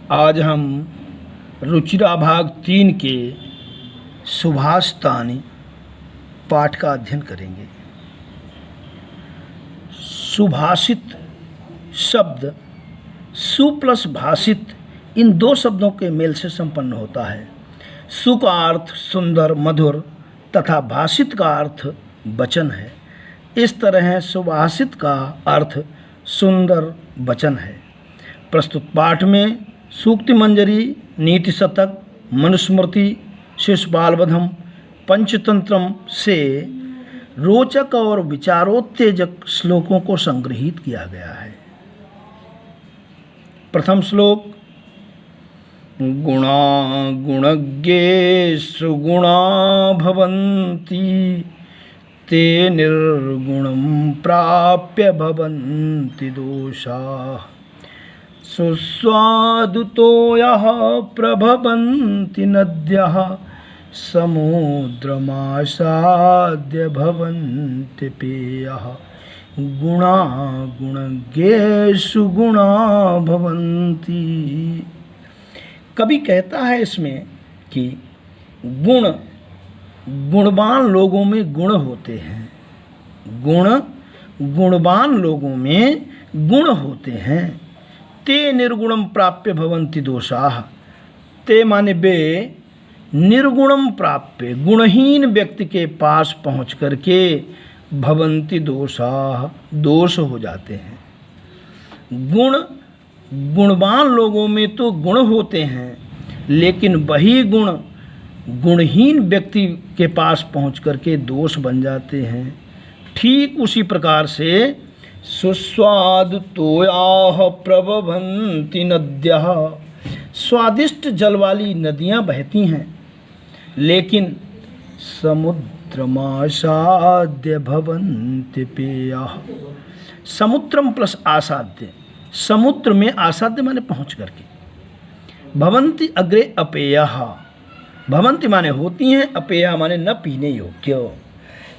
आज हम रुचिरा भाग 3 के सुभाषितानि पाठ का अध्ययन करेंगे। सुभाषित शब्द सु प्लस भाषित इन दो शब्दों के मेल से संपन्न होता है। सु का अर्थ सुंदर मधुर तथा भाषित का अर्थ वचन है। इस तरह सुभाषित का अर्थ सुंदर वचन है। प्रस्तुत पाठ में सूक्ति मंजरी, नीति शतक, मनुस्मृति, शिशुपालवधम, पंचतंत्रम से रोचक और विचारोत्तेजक श्लोकों को संग्रहित किया गया है। प्रथम श्लोक। गुणा गुणज्ञे सुगुणा भवन्ति ते निर्गुणं प्राप्य भवन्ति दोषाः सुस्वादुतो यः प्रभवन्ति नद्यः समुद्रमासाद्य भवन्ति पेयः गुणा गुणज्ञेषु गुणा भवन्ति। कवि कहता है इसमें कि गुण गुणवान लोगों में गुण होते हैं। गुणवान लोगों में गुण होते हैं। ते निर्गुणम प्राप्य भवन्ति दोषाः। ते माने वे निर्गुणम प्राप्य गुणहीन व्यक्ति के पास पहुँच करके भवन्ति दोषाः दोष हो जाते हैं। गुणवान लोगों में तो गुण होते हैं, लेकिन वही गुण गुणहीन व्यक्ति के पास पहुँच करके दोष बन जाते हैं। ठीक उसी प्रकार से सुस्वादुतोयाः प्रभवन्ति नद्यः। स्वादिष्ट जल वाली नदियाँ बहती हैं, लेकिन समुद्रमासाद्य भवन्ति पेयः। समुद्रम प्लस आसाद्य, समुद्र में आसाद्य माने पहुँच करके। भवन्ति अग्रे अपेयः। भवन्ति माने होती हैं, अपेयः माने न पीने योग्य।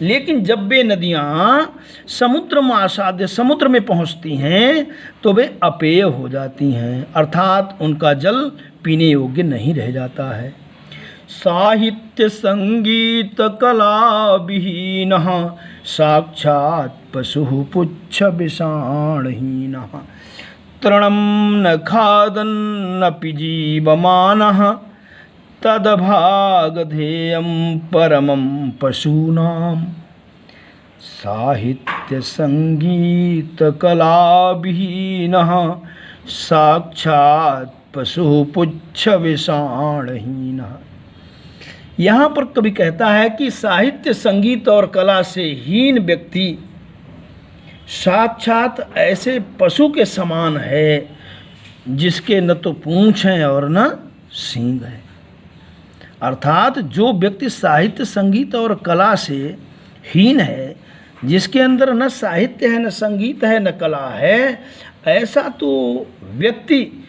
लेकिन जब वे नदियाँ समुद्र में आसाद्य समुद्र में पहुँचती हैं तो वे अपेय हो जाती हैं, अर्थात उनका जल पीने योग्य नहीं रह जाता है। साहित्य संगीत कला विहीनः साक्षात् पशुः पुच्छ विषाणहीनः तृणं न खादन्नपि जीवमानः तदभागधेयं परमं पशूनां। साहित्य संगीत कला विहीनः साक्षात् पशुः पुच्छ विषाणहीनः। यहाँ पर कवि कहता है कि साहित्य संगीत और कला से हीन व्यक्ति साक्षात ऐसे पशु के समान है, जिसके न तो पूँछ है और न सींग है। अर्थात जो व्यक्ति साहित्य संगीत और कला से हीन है, जिसके अंदर न साहित्य है, न संगीत है, न कला है, ऐसा तो व्यक्ति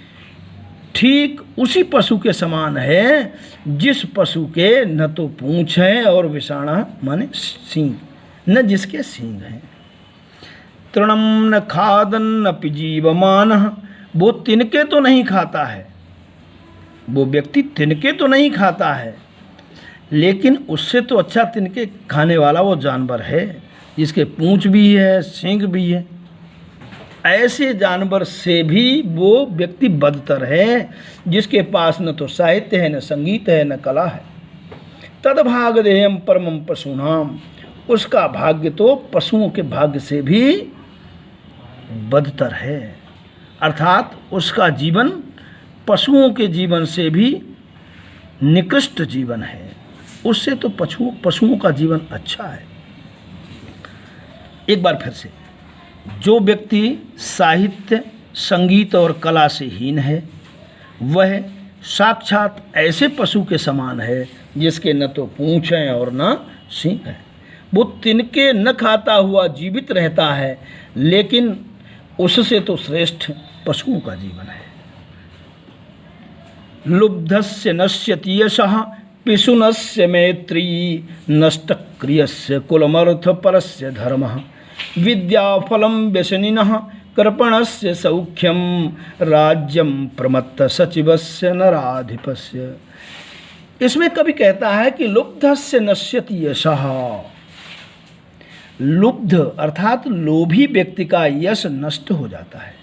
ठीक उसी पशु के समान है जिस पशु के न तो पूँछ है और विषाणा माने सींग, न जिसके सींग हैं। तृणम न खादन्नपि जीवमानः। वो तिनके तो नहीं खाता है, वो व्यक्ति तिनके तो नहीं खाता है, लेकिन उससे तो अच्छा तिनके खाने वाला वो जानवर है जिसके पूँछ भी है, सींग भी है। ऐसे जानवर से भी वो व्यक्ति बदतर है, जिसके पास न तो साहित्य है, न संगीत है, न कला है। तदभागधेयं परमं पशूनाम। उसका भाग्य तो पशुओं के भाग्य से भी बदतर है, अर्थात उसका जीवन पशुओं के जीवन से भी निकृष्ट जीवन है। उससे तो पशुओं का जीवन अच्छा है। एक बार फिर से, जो व्यक्ति साहित्य संगीत और कला से हीन है, वह साक्षात ऐसे पशु के समान है जिसके न तो पूँछ है और न सींग है। वो तिनके न खाता हुआ जीवित रहता है, लेकिन उससे तो श्रेष्ठ पशुओं का जीवन है। लुब्धस्य नश्यति यशः पिशुनस्य मैत्री नष्टक्रियस्य कुलमर्थ परस्य धर्मः विद्याफलं व्यसनिनः कृपणस्य सौख्यम राज्यम प्रमत्त सचिवस्य नराधिपस्य। इसमें कवि कहता है कि लुब्धस्य नश्यति यशः। लुब्ध अर्थात लोभी व्यक्ति का यश नष्ट हो जाता है।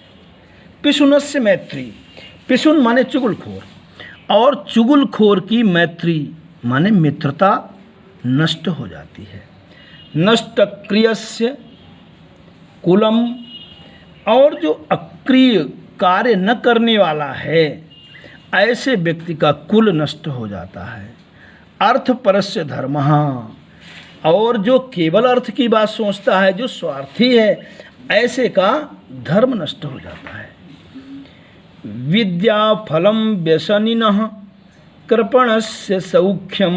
पिशुनस्य मैत्री, पिशुन माने चुगलखोर, और चुगलखोर की मैत्री माने मित्रता नष्ट हो जाती है। नष्ट क्रियस्य कुलम, और जो अक्रिय कार्य न करने वाला है ऐसे व्यक्ति का कुल नष्ट हो जाता है। अर्थ परस्य धर्मः, और जो केवल अर्थ की बात सोचता है, जो स्वार्थी है, ऐसे का धर्म नष्ट हो जाता है। विद्या फलम व्यसनिनः कृपणस्य सौख्यम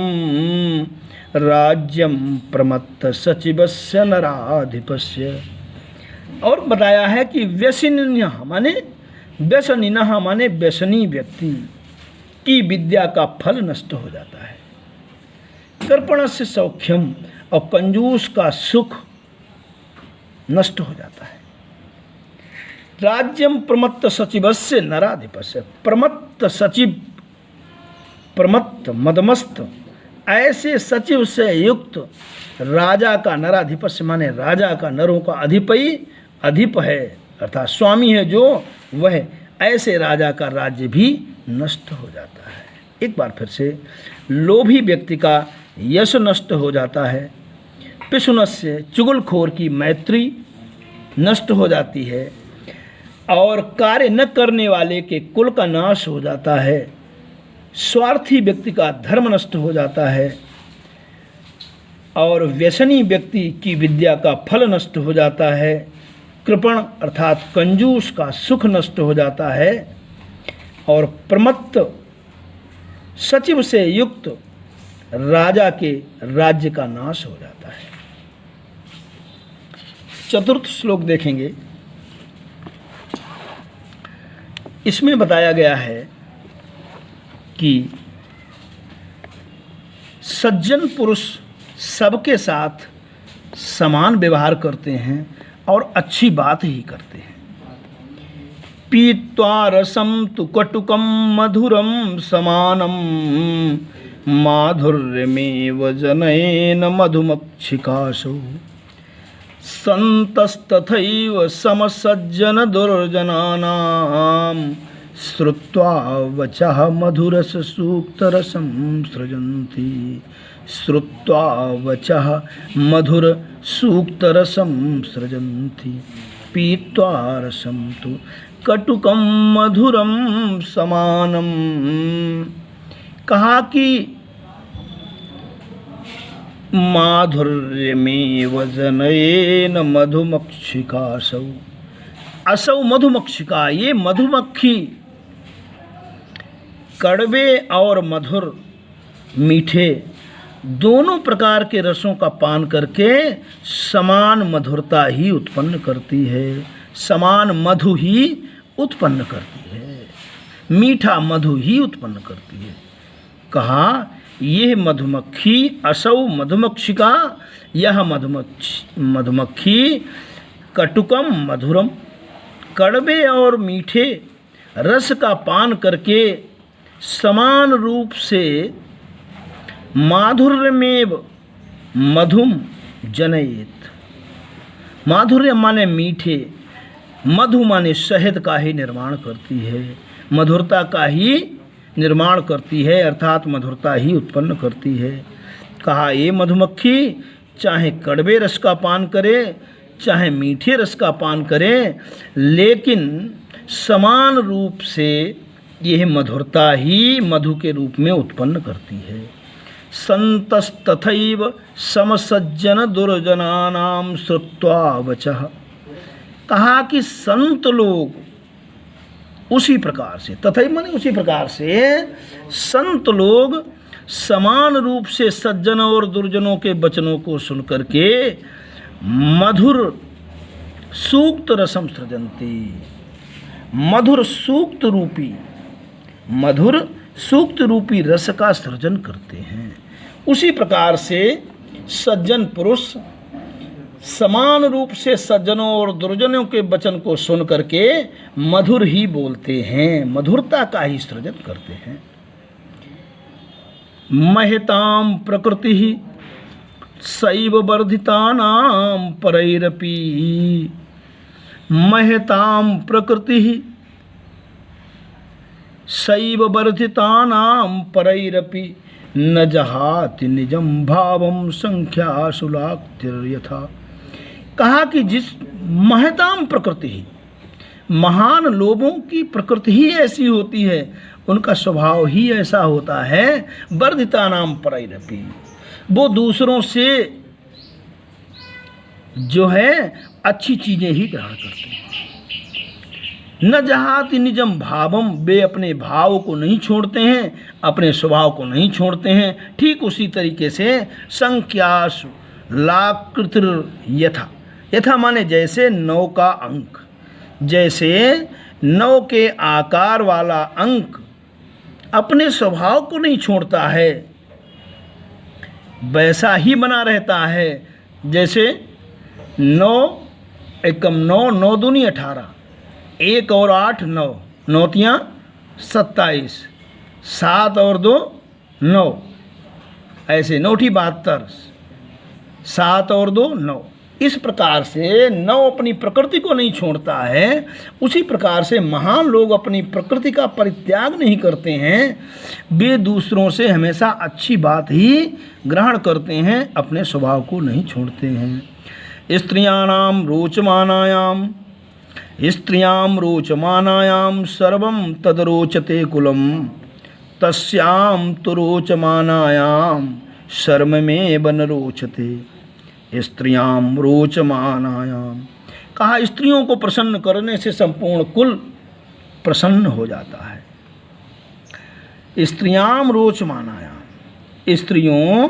राज्यम प्रमत्त सचिवस्य नराधिपस्य। और बताया है कि व्यसनिनः माने व्यसनी व्यक्ति की विद्या का फल नष्ट हो जाता है। कृपणस्य सौख्यम, और कंजूस का सुख नष्ट हो जाता है। राज्यम प्रमत्त सचिवस्य नराधिपस्य, प्रमत्त सचिव, प्रमत्त मदमस्त, ऐसे सचिव से युक्त राजा का, नराधिपस्य माने राजा का, नरों का अधिप है अर्थात स्वामी है जो, वह ऐसे राजा का राज्य भी नष्ट हो जाता है। एक बार फिर से, लोभी व्यक्ति का यश नष्ट हो जाता है। पिशुनस्य, चुगलखोर की मैत्री नष्ट हो जाती है, और कार्य न करने वाले के कुल का नाश हो जाता है। स्वार्थी व्यक्ति का धर्म नष्ट हो जाता है, और व्यसनी व्यक्ति की विद्या का फल नष्ट हो जाता है। कृपण अर्थात कंजूस का सुख नष्ट हो जाता है, और प्रमत्त सचिव से युक्त राजा के राज्य का नाश हो जाता है। चतुर्थ श्लोक देखेंगे। इसमें बताया गया है कि सज्जन पुरुष सबके साथ समान व्यवहार करते हैं और अच्छी बात ही करते हैं। पीत्वा रसम तु कटुकम मधुरम समानम माधुर्यमेव जनयेन मधुमक्षिकासु संतस्तथैव समसज्जन दुर्जनानां श्रुत्वा वचः मधुरस सूक्तरसं सृजन्ति श्रुत्वा वचः मधुर सूक्तरसं सृजन्ति पीत्वा रसं तु कटुकम मधुरम समानम। कहा कि माधुर्यमेव जनयेन मधुमक्षिकासौ, असौ मधुमक्षिका, ये मधुमक्खी कड़वे और मधुर मीठे दोनों प्रकार के रसों का पान करके समान मधुरता ही उत्पन्न करती है, समान मधु ही उत्पन्न करती है, मीठा मधु ही उत्पन्न करती है। कहा यह मधुमक्खी, असौ मधुमक्षिका, यह मधुमक्खी कटुकम मधुरम, कड़वे और मीठे रस का पान करके समान रूप से माधुर्यमेव मधुम जनयेत, माधुर्य माने मीठे, मधु माने शहद का ही निर्माण करती है, मधुरता का ही निर्माण करती है अर्थात मधुरता ही उत्पन्न करती है। कहा ये मधुमक्खी चाहे कड़वे रस का पान करे चाहे मीठे रस का पान करे, लेकिन समान रूप से यह मधुरता ही मधु के रूप में उत्पन्न करती है। संतस्तथैव समसज्जन दुर्जनानां श्रुत्वा वचः, कहा कि संत लोग उसी प्रकार से, तथैव माने उसी प्रकार से, संत लोग समान रूप से सज्जन और दुर्जनों के वचनों को सुनकर के मधुर सूक्त रसम सृजन्ति, मधुर सूक्त रूपी रस का सृजन करते हैं। उसी प्रकार से सज्जन पुरुष समान रूप से सज्जनों और दुर्जनों के वचन को सुन करके मधुर ही बोलते हैं, मधुरता का ही सृजन करते हैं। महताम प्रकृति ही सैव वर्धितानां परैरपि, महतां प्रकृतिः सैव वर्धितानां परैरपि, न जहाति निजं भावं संख्यासुलाक्तिर्यथा। कहा कि जिस महतां प्रकृति, महान लोगों की प्रकृति ही ऐसी होती है, उनका स्वभाव ही ऐसा होता है, वर्धितानां परैरपि, वो दूसरों से जो है अच्छी चीजें ही ग्रहण करते हैं। न जहाति निजम भावम, वे अपने भाव को नहीं छोड़ते हैं, अपने स्वभाव को नहीं छोड़ते हैं। ठीक उसी तरीके से संख्यासु लाकृतिर यथा, यथा माने जैसे 9 का अंक, जैसे 9 के आकार वाला अंक अपने स्वभाव को नहीं छोड़ता है, वैसा ही बना रहता है। जैसे 9 एकम 9, 9 दूनी 18, 1 और 8 9, 9 तियाँ 27, 7 और 2 9, ऐसे 9 ठी 72, 7 और 2 9। इस प्रकार से 9 अपनी प्रकृति को नहीं छोड़ता है। उसी प्रकार से महान लोग अपनी प्रकृति का परित्याग नहीं करते हैं, वे दूसरों से हमेशा अच्छी बात ही ग्रहण करते हैं, अपने स्वभाव को नहीं छोड़ते हैं। स्त्रियाणाम रोचमानायाम, स्त्रियां रोचमानायाम सर्वं तदरोचते कुलम, तस्यां तु रोचमानायाम शर्ममेव न रोचते। स्त्रियां रोचमानायाम, कहा स्त्रियों को प्रसन्न करने से संपूर्ण कुल प्रसन्न हो जाता है। स्त्रियां रोचमानायाम, स्त्रियों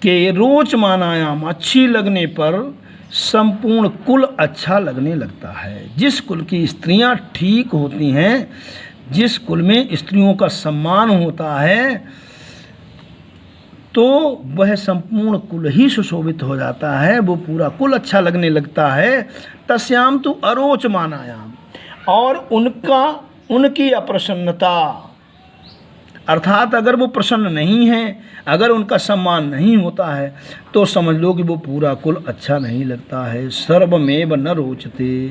के रोचमानायाम, अच्छी लगने पर संपूर्ण कुल अच्छा लगने लगता है। जिस कुल की स्त्रियां ठीक होती हैं, जिस कुल में स्त्रियों का सम्मान होता है, तो वह संपूर्ण कुल ही सुशोभित हो जाता है, वो पूरा कुल अच्छा लगने लगता है। तस्याम तो अरोचमानायाम, और उनकी अप्रसन्नता, अर्थात अगर वो प्रसन्न नहीं है, अगर उनका सम्मान नहीं होता है, तो समझ लो कि वो पूरा कुल अच्छा नहीं लगता है। सर्वमेव न रोचते,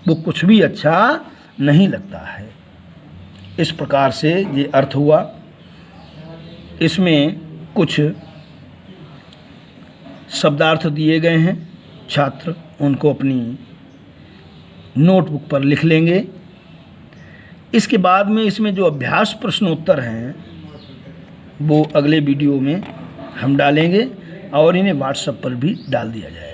वो कुछ भी अच्छा नहीं लगता है। इस प्रकार से ये अर्थ हुआ। इसमें कुछ शब्दार्थ दिए गए हैं, छात्र उनको अपनी नोटबुक पर लिख लेंगे। इसके बाद में इसमें जो अभ्यास प्रश्नोत्तर हैं वो अगले वीडियो में हम डालेंगे और इन्हें व्हाट्सएप पर भी डाल दिया जाएगा।